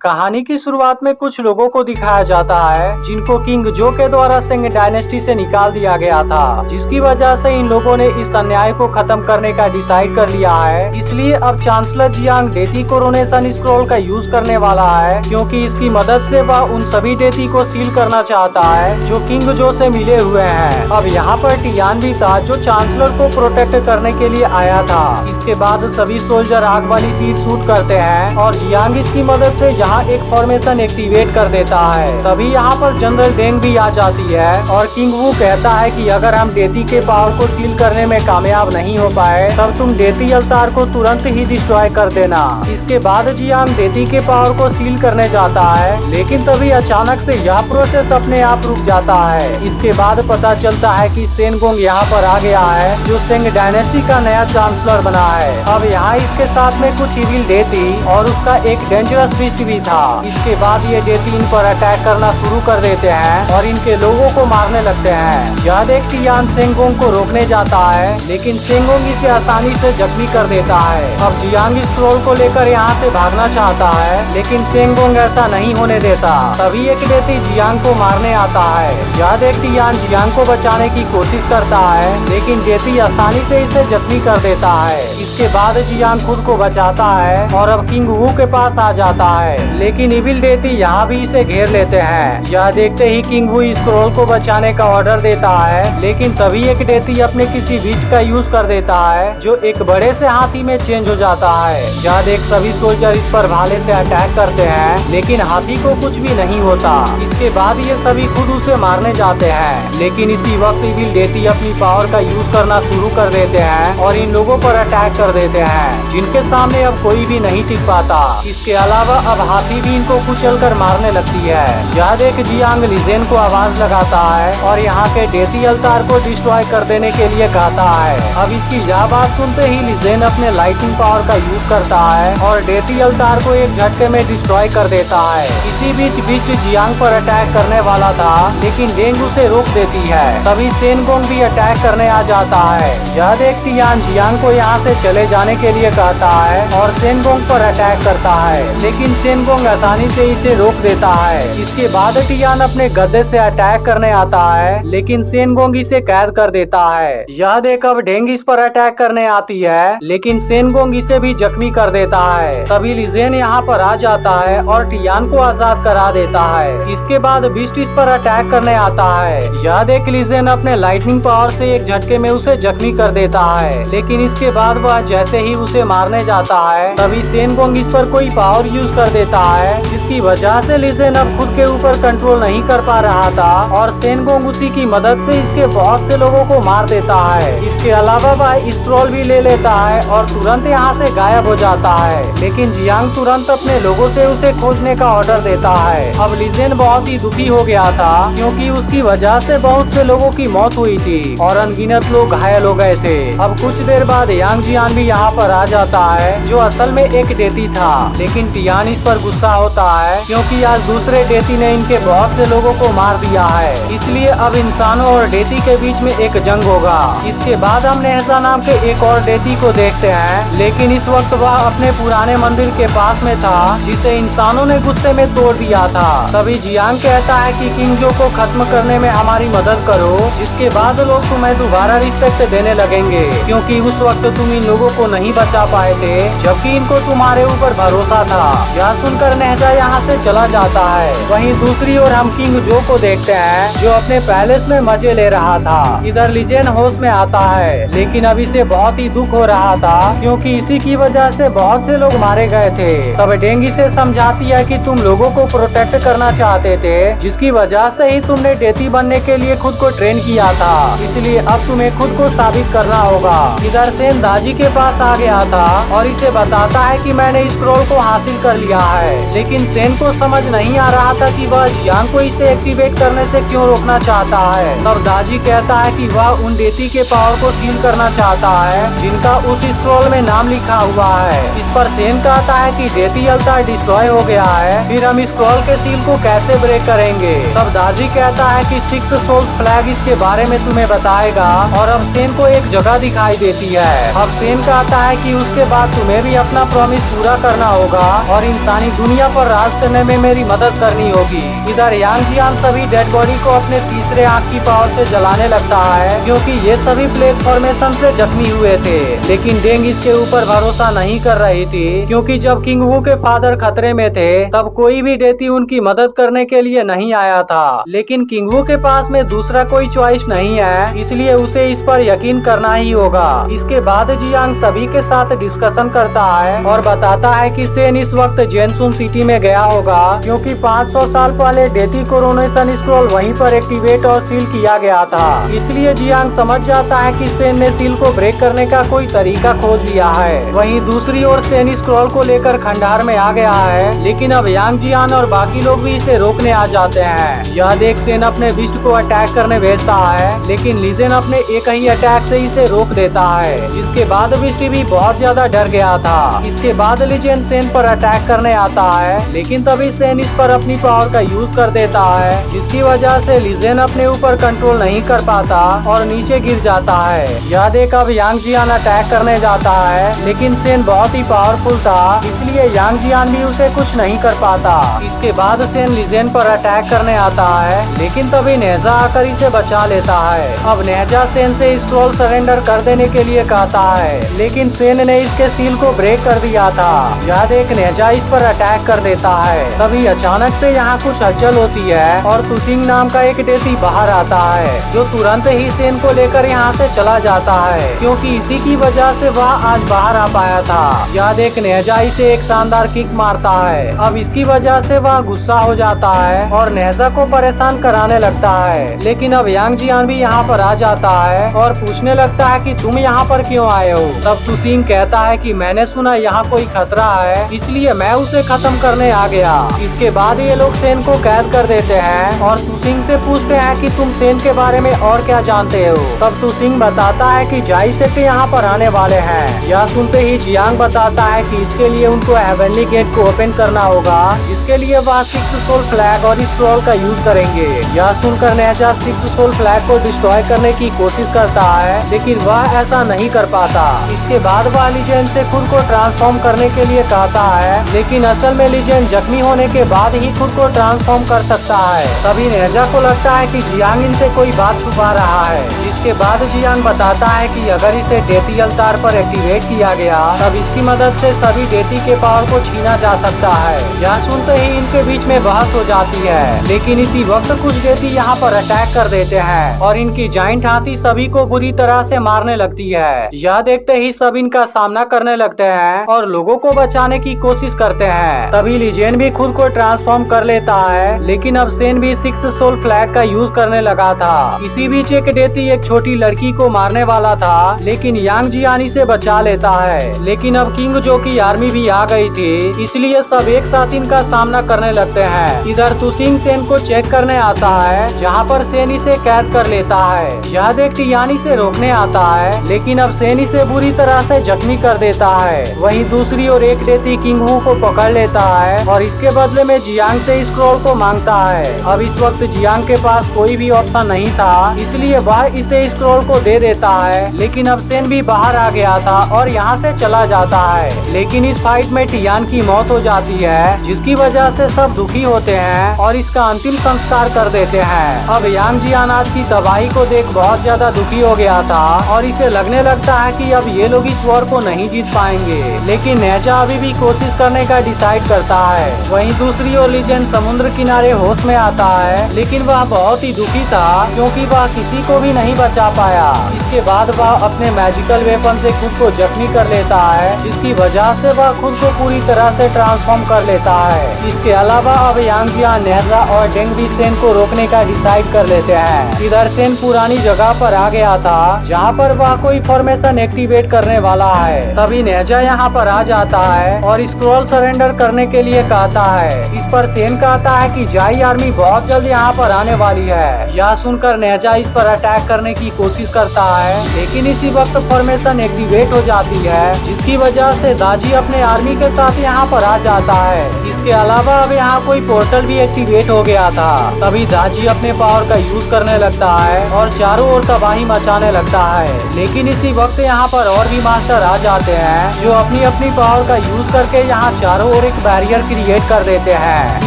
कहानी की शुरुआत में कुछ लोगों को दिखाया जाता है जिनको किंग जो के द्वारा सेंग डायनेस्टी से निकाल दिया गया था, जिसकी वजह से इन लोगों ने इस अन्याय को खत्म करने का डिसाइड कर लिया है। इसलिए अब चांसलर जियांग डेती कोरोनेशन स्क्रॉल का यूज करने वाला है, क्योंकि इसकी मदद से वह उन सभी डेती को सील करना चाहता है जो किंग जो से मिले हुए हैं। अब यहाँ पर टियान भी था जो चांसलर को प्रोटेक्ट करने के लिए आया था। इसके बाद सभी सोल्जर आग वाली तीर शूट करते हैं और जियांग इसकी मदद से यहाँ एक फॉर्मेशन एक्टिवेट कर देता है। तभी यहाँ पर जनरल डेंग भी आ जाती है और किंग वू कहता है कि अगर हम डेती के पावर को सील करने में कामयाब नहीं हो पाए तब तुम डेती अवतार को तुरंत ही डिस्ट्रॉय कर देना। इसके बाद जियांग डेती के पावर को सील करने जाता है, लेकिन तभी अचानक से यह प्रोसेस अपने आप रुक जाता है। इसके बाद पता चलता है कि सेनगोंग यहाँ पर आ गया है जो सेंग डायनेस्टी का नया चांसलर बना है। अब यहाँ इसके साथ में कुछ इविल डेती और उसका एक डेंजरस बिस्ट भी था। इसके बाद ये डेती इन पर अटैक करना शुरू कर देते हैं और इनके लोगों को मारने लगते हैं। यह देख टियान सेंगोंग को रोकने जाता है, लेकिन सेंगोंग इसे आसानी से जख्मी कर देता है। अब जियांग स्क्रॉल को लेकर यहाँ से भागना चाहता है, लेकिन सेंगोंग ऐसा नहीं होने देता। तभी एक डेती जियांग को मारने आता है। यह देख टियान जियांग को बचाने की कोशिश करता है, लेकिन डेती आसानी से इसे जख्मी कर देता है। इसके बाद जियांग खुद को बचाता है और अब किंग वू के पास आ जाता है, लेकिन इविल डेती यहाँ भी इसे घेर लेते हैं। यह देखते ही किंग वू स्क्रॉल को बचाने का ऑर्डर देता है, लेकिन तभी एक डेती अपने किसी बिस्ट का यूज कर देता है जो एक बड़े से हाथी में चेंज हो जाता है। यह देख सभी सोल्जर इस पर भाले से अटैक करते हैं, लेकिन हाथी को कुछ भी नहीं होता। इसके बाद ये सभी खुद उसे मारने जाते हैं, लेकिन इसी वक्त इविल डेती अपनी पावर का यूज करना शुरू कर देते हैं और इन लोगों पर अटैक कर देते हैं, जिनके सामने अब कोई भी नहीं टिक पाता। इसके अलावा अब हाथी भी इनको कुचल कर मारने लगती है। यह देख जियांग लिजेन को आवाज लगाता है और यहाँ के डेती अवतार को डिस्ट्रॉय कर देने के लिए कहता है। अब इसकी यह बात सुनते ही लिजेन अपने लाइटिंग पावर का यूज करता है और डेती अवतार को एक झटके में डिस्ट्रॉय कर देता है। इसी बीच बिस्ट जियांग पर अटैक करने वाला था, लेकिन डेंग उसे रोक देती है। तभी सेनगोंग भी अटैक करने आ जाता है। यह देख टियान जियांग को यहाँ से चले जाने के लिए कहता है और सेनगोंग पर अटैक करता है, लेकिन सेनगोंग आसानी से इसे रोक देता है। इसके बाद टियान अपने गद्दे से अटैक करने आता है, लेकिन सेनगोंग इसे कैद कर देता है। यह देख अब डेंग इस पर अटैक करने आती है, लेकिन सेनगोंग इसे भी जख्मी कर देता है। तभी लिजेन यहाँ पर आ जाता है और टियान को आजाद करा देता है। इसके बाद बिस्ट इस पर अटैक करने आता है। यह देख लिजेन अपने लाइटनिंग पावर से एक झटके में उसे जख्मी कर देता है, लेकिन इसके बाद वह जैसे ही उसे मारने जाता है तभी सेनगोंग इस पर कोई पावर यूज कर देता है, जिसकी वजह से लिजेन अब खुद के ऊपर कंट्रोल नहीं कर पा रहा था और सेनगोंग उसी की मदद से इसके बहुत से लोगों को मार देता है। इसके अलावा वह स्क्रॉल भी ले लेता है और तुरंत यहाँ से गायब हो जाता है, लेकिन जियांग तुरंत अपने लोगों से उसे खोजने का ऑर्डर देता है। अब लिजेन बहुत ही दुखी हो गया था, क्योंकि उसकी वजह से बहुत से लोगों की मौत हुई थी और अनगिनत लोग घायल हो गए थे। अब कुछ देर बाद यांग जियान भी यहाँ पर आ जाता है, जो असल में एक डेती था, लेकिन टियान इस पर गुस्सा होता है क्योंकि आज दूसरे डेती ने इनके बहुत से लोगों को मार दिया है। इसलिए अब इंसानों और डेती के बीच में एक जंग होगा। इसके बाद हम नेहजा नाम के एक और डेती को देखते हैं, लेकिन इस वक्त वह अपने पुराने मंदिर के पास में था, जिसे इंसानों ने गुस्से में तोड़ दिया था। तभी जियांग कहता है कि किंग जो को खत्म करने में हमारी मदद करो, जिसके बाद लोग तुम्हें दोबारा रिस्पेक्ट देने लगेंगे, क्योंकि उस वक्त तुम इन लोगों को नहीं बचा पाए थे, जबकि इनको तुम्हारे ऊपर भरोसा था। यह सुनकर नेहजा यहाँ से चला जाता है। वहीं दूसरी ओर हम किंग जो को देखते हैं, जो अपने पैलेस में मजे ले रहा था। इधर लिजेन होश में आता है, लेकिन अब इसे बहुत ही दुख हो रहा था, क्योंकि इसी की वजह से बहुत से लोग मारे गए थे। तब डेंगी से समझाती है कि तुम लोगों को प्रोटेक्ट करना चाहते थे, जिसकी वजह से ही तुमने डेती बनने के लिए खुद को ट्रेन किया था, इसलिए अब तुम्हें खुद को साबित करना होगा। इधर सेन दाजी के पास आ गया था और इसे बताता है कि मैंने स्क्रॉल को हासिल कर लिया है, लेकिन सेन को समझ नहीं आ रहा था कि वह जियांग को इसे एक्टिवेट करने से क्यों रोकना चाहता है। तब दाजी कहता है कि वह उन डेती के पावर को सील करना चाहता है जिनका उस स्क्रॉल में नाम लिखा हुआ है। इस पर सेन कहता है कि डेती अवतार डिस्ट्रॉय हो गया है, फिर हम स्क्रॉल के सील को कैसे ब्रेक करेंगे। तब दाजी कहता है कि 6 सोल फ्लैग इसके बारे में तुम्हें बताएगा, और अब सेन को एक जगह दिखाई देती है। अब सेन कहता है कि उसके बाद तुम्हें भी अपना प्रॉमिस पूरा करना होगा और इंसानी वहीं दुनिया पर राज करने में मेरी मदद करनी होगी। इधर यांग जियान सभी डेड बॉडी को अपने तीसरे आंख की पावर से जलाने लगता है, क्योंकि ये सभी प्लेग फॉर्मेशन से जख्मी हुए थे। लेकिन डेंग इसके ऊपर भरोसा नहीं कर रही थी, क्योंकि जब किंग वू के फादर खतरे में थे तब कोई भी डेती उनकी मदद करने के लिए नहीं आया था। लेकिन किंग वू के पास में दूसरा कोई चॉइस नहीं है, इसलिए उसे इस पर यकीन करना ही होगा। इसके बाद जियांग सभी के साथ डिस्कशन करता है और बताता है कि सेन इस वक्त जेनसुन सिटी में गया होगा, क्योंकि 500 साल पहले डेती कोरोनेशन स्क्रॉल वहीं पर एक्टिवेट और सील किया गया था। इसलिए जियांग समझ जाता है कि सेन ने सील को ब्रेक करने का कोई तरीका खोज लिया है। वहीं दूसरी ओर सेन स्क्रॉल को लेकर खंडहर में आ गया है, लेकिन अब यांग जियान और बाकी लोग भी इसे रोकने आ जाते हैं। यह देख सेन अपने बिस्ट को अटैक करने भेजता है, लेकिन लीजेन अपने एक ही अटैक से इसे रोक देता है, जिसके बाद बिस्ट भी बहुत ज्यादा डर गया था। इसके बाद लीजेन सेन पर अटैक करने आता है, लेकिन तभी सेन इस पर अपनी पावर का यूज कर देता है, जिसकी वजह से लीजेन अपने ऊपर कंट्रोल नहीं कर पाता और नीचे गिर जाता है। यह देख अब यांग जियान अटैक करने जाता है, लेकिन सेन बहुत ही पावरफुल था, इसलिए यांग जियान भी उसे कुछ नहीं कर पाता। इसके बाद सेन लीजेन पर अटैक करने आता है, लेकिन तभी नेजा आकर इसे बचा लेता है। अब नेजा सेन से स्क्रॉल सरेंडर कर देने के लिए कहता है, लेकिन सेन ने इसके सील को ब्रेक कर दिया था। यह देख नेजा इस पर अटैक कर देता है। तभी अचानक से यहाँ कुछ हलचल होती है और तुसिंग नाम का एक डेती बाहर आता है, जो तुरंत ही सेन को लेकर यहाँ से चला जाता है, क्योंकि इसी की वजह से वह आज बाहर आ पाया था। यह देख नेजा इसे एक शानदार किक मारता है। अब इसकी वजह से वह गुस्सा हो जाता है और नेजा को परेशान कराने लगता है। लेकिन अब यांग जियान भी यहाँ पर आ जाता है और पूछने लगता है कि तुम यहाँ पर क्यों आए हो। तब तुसिंग कहता है कि मैंने सुना यहाँ कोई खतरा है, इसलिए मैं उसे खत्म करने आ गया। इसके बाद ये लोग सेन को कैद कर देते हैं और तुसिंग से पूछते हैं कि तुम सेन के बारे में और क्या जानते हो। तब तुसिंग बताता है कि जाई से यहाँ पर आने वाले हैं। यह सुनते ही जियांग बताता है कि इसके लिए उनको हेवनली गेट को ओपन करना होगा, जिसके लिए वह 6 सोल फ्लैग और स्क्रॉल का यूज करेंगे। यह सुनकर नेजा 6 सोल फ्लैग को डिस्ट्रॉय करने की कोशिश करता है, लेकिन वह ऐसा नहीं कर पाता। इसके बाद वह लीजेंड से खुद को ट्रांसफॉर्म करने के लिए कहता है, लेकिन असल में लीजेंड जख्मी होने के बाद ही खुद को ट्रांसफॉर्म कर सकता है। तभी नेजा को लगता है कि जियांग इनसे कोई बात छुपा रहा है, जिसके बाद जियांग बताता है कि अगर इसे डेती अवतार पर एक्टिवेट किया गया तब इसकी मदद से सभी डेती के पावर को छीना जा सकता है। यह सुनते ही इनके बीच में बहस हो जाती है, लेकिन इसी वक्त कुछ डेती यहाँ पर अटैक कर देते हैं और इनकी जाइंट हाथी सभी को बुरी तरह से मारने लगती है। यह देखते ही सब इनका सामना करने लगते हैं और लोगों को बचाने की कोशिश करते हैं। तभी लीजेन भी खुद को ट्रांसफॉर्म कर लेता है, लेकिन अब सेन भी 6 सोल फ्लैग का यूज करने लगा था। इसी बीच एक डेती एक छोटी लड़की को मारने वाला था, लेकिन यांग जियान से बचा लेता है। लेकिन अब किंग जो की आर्मी भी आ गई थी, इसलिए सब एक साथ इनका सामना करने लगते हैं। इधर तुसिंग सेन को चेक करने आता है, जहाँ पर सेन इसे कैद कर लेता है। यह देख टियानी से रोकने आता है, लेकिन अब सेन इसे बुरी तरह से जख्मी कर देता है। वहीं दूसरी ओर एक डेती किंग वू को पकड़ लेता है और इसके बदले में जियांग से स्क्रॉल को मांगता है। अब इस वक्त जियांग के पास कोई भी ऑप्शन नहीं था, इसलिए वह इसे स्क्रॉल को दे देता है। लेकिन अब सेन भी बाहर आ गया था और यहाँ से चला जाता है। लेकिन इस फाइट में टियान की मौत हो जाती है, जिसकी वजह से सब दुखी होते हैं और इसका अंतिम संस्कार कर देते हैं। अब यांग जियान आज की तबाही को देख बहुत ज्यादा दुखी हो गया था और इसे लगने लगता है कि अब ये लोग इस वॉर को नहीं जीत पाएंगे। लेकिन नेजा अभी भी कोशिश करने का डिसाइड करता है। वहीं दूसरी ओर लीजेंड समुद्र किनारे होश में आता है, लेकिन वह बहुत ही दुखी था, क्योंकि वह किसी को भी नहीं बचा पाया। इसके बाद वह अपने मैजिकल वेपन से खुद को जख्मी कर लेता है, जिसकी वजह से वह खुद को पूरी तरह से ट्रांसफॉर्म कर लेता है। इसके अलावा अब यांग जियान, नेजा और डेंग भी सेन को रोकने का डिसाइड कर लेते हैं। इधर सेन पुरानी जगह पर आ गया था, जहाँ पर वह कोई फॉर्मेशन एक्टिवेट करने वाला है। तभी नेजा यहाँ पर आ जाता है और स्क्रॉल सरेंडर करने के लिए कहता है। इस पर सेन कहता है कि जाई आर्मी बहुत जल्द यहाँ पर आने वाली है। यह सुनकर नेजा इस पर अटैक करने की कोशिश करता है, लेकिन इसी वक्त फॉर्मेशन एक्टिवेट हो जाती है, जिसकी वजह से दाजी अपने आर्मी के साथ यहाँ पर आ जाता है। इसके अलावा अब यहाँ कोई पोर्टल भी एक्टिवेट हो गया था। तभी दाजी अपने पावर का यूज करने लगता है और चारों ओर तबाही मचाने लगता है। लेकिन इसी वक्त यहाँ पर और भी मास्टर आ जाते हैं, जो अपनी अपनी पावर का यूज करके यहाँ चारों और एक बैरियर क्रिएट कर देते हैं।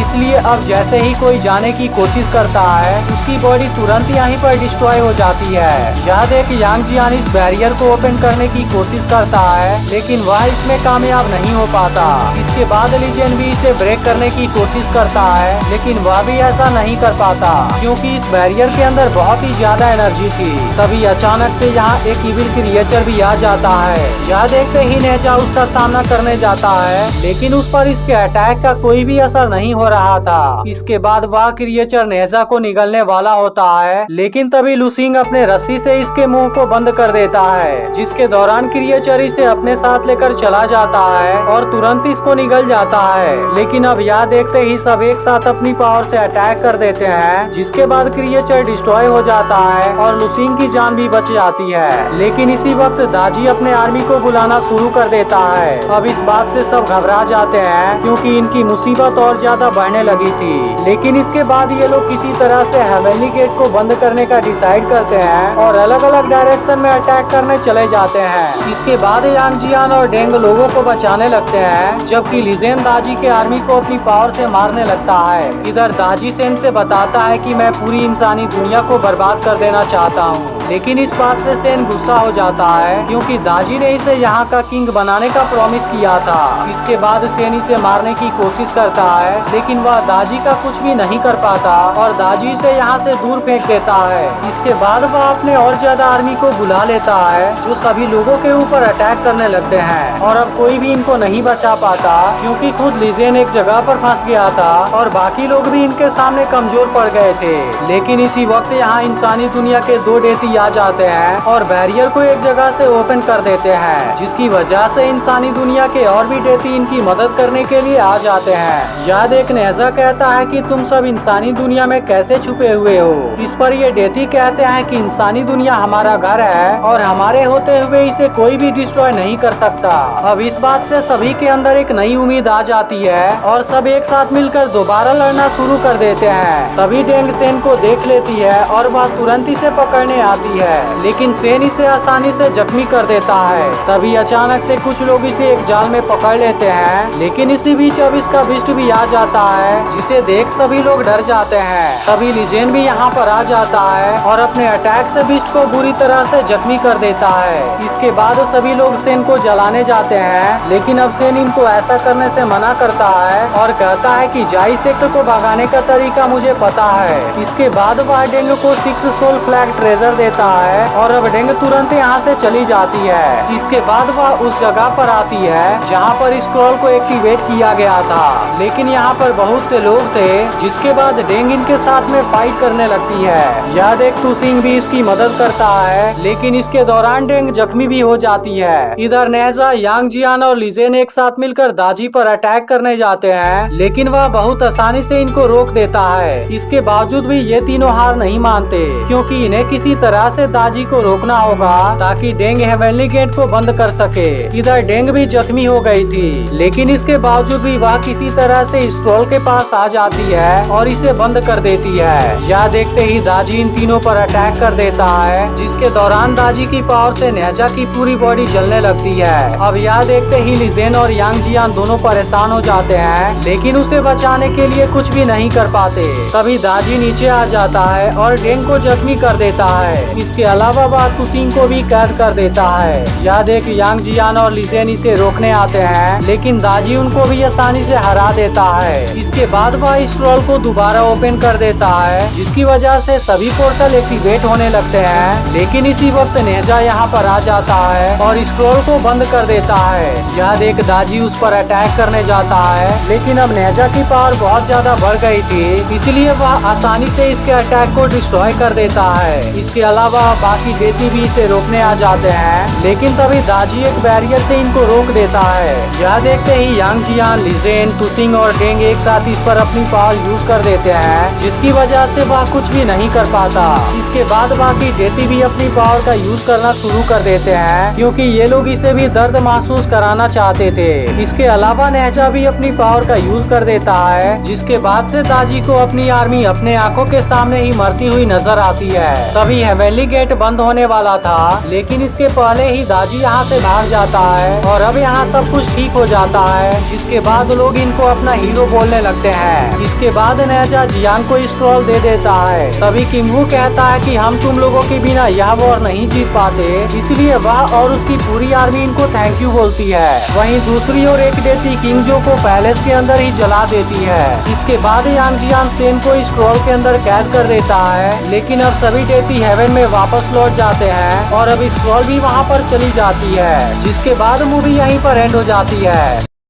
इसलिए अब जैसे ही कोई जाने की कोशिश करता है उसकी बॉडी तुरंत यहीं पर डिस्ट्रॉय हो जाती है। यह देख यांग जियान इस बैरियर को ओपन करने की कोशिश करता है लेकिन वह इसमें कामयाब नहीं हो पाता। इसके बाद लीजेन भी इसे ब्रेक करने की कोशिश करता है लेकिन वह भी ऐसा नहीं कर पाता क्योंकि इस बैरियर के अंदर बहुत ही ज्यादा एनर्जी थी। तभी अचानक से यहाँ एक इविल क्रिएचर भी आ जाता है। यह देखते ही नेजा उसका सामना करने जाता है लेकिन उस पर इसके अटैक का कोई भी असर नहीं हो रहा था। इसके बाद वह क्रिएचर नेजा को निगलने वाला होता है लेकिन तभी लुसिंग अपने रस्सी से इसके मुंह को बंद कर देता है, जिसके दौरान क्रिएचर इसे अपने साथ लेकर चला जाता है और तुरंत इसको निगल जाता है। लेकिन अब यह देखते ही सब एक साथ अपनी पावर से अटैक कर देते हैं, जिसके बाद क्रिएचर डिस्ट्रॉय हो जाता है और लुसिंग की जान भी बच जाती है। लेकिन इसी वक्त दाजी अपने आर्मी को बुलाना शुरू कर देता है। अब इस बात से सब घबरा जाते हैं क्योंकि इनकी मुसीबत और ज्यादा बढ़ने लगी थी। लेकिन इसके बाद ये लोग किसी तरह से हेवनली गेट को बंद करने का डिसाइड करते हैं और अलग अलग डायरेक्शन में अटैक करने चले जाते हैं। इसके बाद यांग जियान और डेंग लोगों को बचाने लगते हैं, जबकि लीजेन दाजी के आर्मी को अपनी पावर से मारने लगता है। इधर दाजी सेन से बताता है कि मैं पूरी इंसानी दुनिया को बर्बाद कर देना चाहता हूँ, लेकिन इस बात से सेन गुस्सा हो जाता है क्योंकि दाजी ने इसे यहाँ का किंग बनाने का प्रॉमिस किया था। इसके बाद सेन इसे मारने की कोशिश करता है लेकिन वह दाजी का कुछ भी नहीं कर पाता और दाजी इसे यहाँ से दूर फेंक देता है। इसके बाद वह अपने और ज्यादा आर्मी को बुला लेता है जो सभी लोगों के ऊपर अटैक करने लगते हैं और अब कोई भी इनको नहीं बचा पाता क्योंकि खुद लीजेन एक जगह पर फंस गया था और बाकी लोग भी इनके सामने कमजोर पड़ गए थे। लेकिन इसी वक्त यहाँ इंसानी दुनिया के दो डेटी आ जाते हैं और बैरियर को एक जगह से ओपन कर देते हैं, जिसकी वजह से इंसानी दुनिया के और भी डेटी इनकी मदद करने के लिए आ जाते हैं। याद एक नेजा कहता है कि तुम सब इंसानी दुनिया में कैसे छुपे हुए हो। इस पर ये डेटी कहते हैं कि इंसानी दुनिया हमारा घर है और हमारे होते हुए इसे कोई भी डिस्ट्रॉय नहीं कर सकता। अब इस बात से सभी के अंदर एक नई उम्मीद आ जाती है और सब एक साथ मिलकर दोबारा लड़ना शुरू कर देते हैं। तभी डेंग सेन को देख लेती है और वह तुरंत इसे पकड़ने आती है, लेकिन सेन इसे आसानी से जख्मी कर देता है। तभी अचानक से कुछ लोग इसे एक जाल में पकड़ लेते हैं, लेकिन इसी बीच अब इसका बिस्ट भी आ जाता है, जिसे देख सभी लोग डर जाते हैं। तभी लीजेन भी यहाँ पर आ जाता है और अपने अटैक से बिस्ट को बुरी तरह से जख्मी कर देता है। इसके बाद सभी लोग सेन को जलाने जाते हैं, लेकिन अब सेन इनको ऐसा करने से मना करता है और कहता है कि जाई सेक्टर को भगाने का तरीका मुझे पता है। इसके बाद वह डेंग को 6 सोल फ्लैग ट्रेजर देता है और अब डेंग तुरंत यहाँ से चली जाती है। इसके बाद वह उस जगह पर आती है जहाँ पर स्क्रॉल को एक्टिवेट किया गया था, लेकिन यहाँ पर बहुत से लोग थे, जिसके बाद डेंग इनके साथ में फाइट करने लगती है। यह देख तुसिंग भी इसकी मदद करता है, लेकिन इसके दौरान डेंग जख्मी भी हो जाती है। इधर नेजा, यांग जियान और लीजेन एक साथ मिलकर दाजी पर अटैक करने जाते हैं, लेकिन वह बहुत आसानी से इनको रोक देता है। इसके बावजूद भी ये तीनों हार नहीं मानते क्योंकि इन्हें किसी तरह से दाजी को रोकना होगा ताकि डेंग हेवनली गेट को बंद कर सके। इधर डेंग भी जख्मी हो गई थी, लेकिन इसके बावजूद भी वह किसी तरह से स्क्रॉल के पास आ जाती है और इसे बंद कर देती है। यह देखते ही दाजी इन तीनों पर अटैक कर देता है, जिसके दौरान दाजी की पावर से नेजा की पूरी बॉडी जलने लगती है। अब यह देखते ही लीजेन और यांग जियान दोनों परेशान हो जाते हैं, लेकिन उसे बचाने के लिए कुछ भी नहीं कर पाते। तभी दाजी नीचे आ जाता है और डेंग को जख्मी कर देता है। इसके अलावा वह तुसिंग को भी कैद कर देता है। यह देख यांग जियान और लीजेन इसे रोकने आते हैं, लेकिन दाजी उनको भी आसानी से हरा देता है। इसके बाद वह स्क्रॉल को दोबारा ओपन कर देता है, जिसकी वजह से सभी पोर्टल एक्टिवेट होने लगते हैं। लेकिन इसी वक्त नेजा यहाँ पर आ जाता है और स्क्रॉल को बंद कर देता है। यह देख दाजी उस पर अटैक करने जाता है, लेकिन अब नेजा की पावर बहुत ज्यादा बढ़ गई थी, इसलिए वह आसानी से इसके अटैक को डिस्ट्रॉय कर देता है। इसके अलावा बाकी डेटी भी इसे रोकने आ जाते हैं, लेकिन तभी दाजी एक बैरियर से इनको रोक देता है। यह देखते ही यांग जियान, लीजेन, तुसिंग और डेंग एक साथ इस पर अपनी पावर यूज कर देते हैं, जिसकी वजह से वह कुछ भी नहीं कर पाता। इसके बाद बाकी डेटी भी अपनी पावर का यूज करना शुरू कर देते हैं, क्योंकि ये लोग इसे भी दर्द महसूस कराना चाहते थे। इसके अलावा नेजा भी अपनी पावर का यूज कर देता है, जिसके बाद से दाजी को अपनी आर्मी अपने आंखों के सामने ही मरती हुई नजर आती है। तभी हेवनली फाइनली गेट बंद होने वाला था, लेकिन इसके पहले ही दाजी यहाँ से भाग जाता है और अब यहाँ सब कुछ ठीक हो जाता है, जिसके बाद लोग इनको अपना हीरो बोलने लगते हैं। इसके बाद नेजा जियान को स्क्रॉल दे देता है। तभी किंगवू कहता है कि हम तुम लोगों के बिना यह वॉर नहीं जीत पाते, इसलिए वह और उसकी पूरी आर्मी इनको थैंक यू बोलती है। वहीं दूसरी ओर एक डेती किंगजो को पैलेस के अंदर ही जला देती है। इसके बाद यांग जियान सेन को स्क्रॉल के अंदर कैद कर देता है, लेकिन अब सभी डेती हेवन में वापस लौट जाते हैं और अब स्क्रॉल भी वहाँ पर चली जाती है, जिसके बाद मूवी यहीं पर एंड हो जाती है।